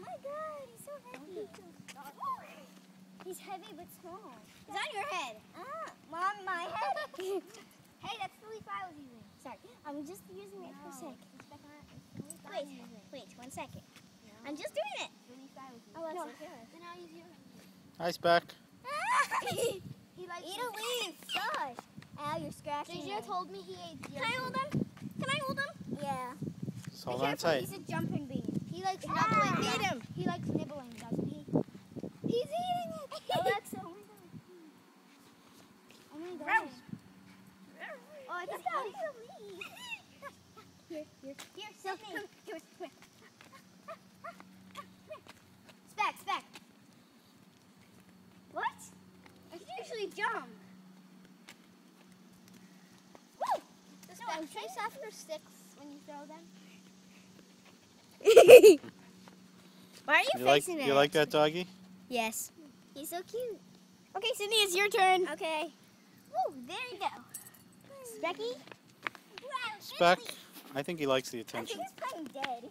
my god, he's so heavy. He's heavy but small. He's on your head. Mom, my head. Hey, that's the leaf I was using. Sorry, I'm just using it for a sec. Wait, 1 second. No. I'm just doing it. The leaf I was using. Oh, that's okay. Then I'll use your hand. Hi, Speck. He likes eat a leaf. Gosh. Ow, you're scratching. Did you told me he ate deer. Can I hold him? Can I hold him? Yeah. Just hold on tight. He's a jumping bean. He likes nibbling. Feed him. He likes nibbling, doesn't he? He's eating it. Alexa, oh my god. Oh, I just got a leaf. Here. Silk, come here. Speck. What? I can usually jump. Woo! So Speck, chase after sticks when you throw them. Why are you facing it? You like that doggy? Yes. He's so cute. Okay, Sydney, it's your turn. Okay. Woo, there you go. Specky? Speck, I think he likes the attention. I think he's playing dead.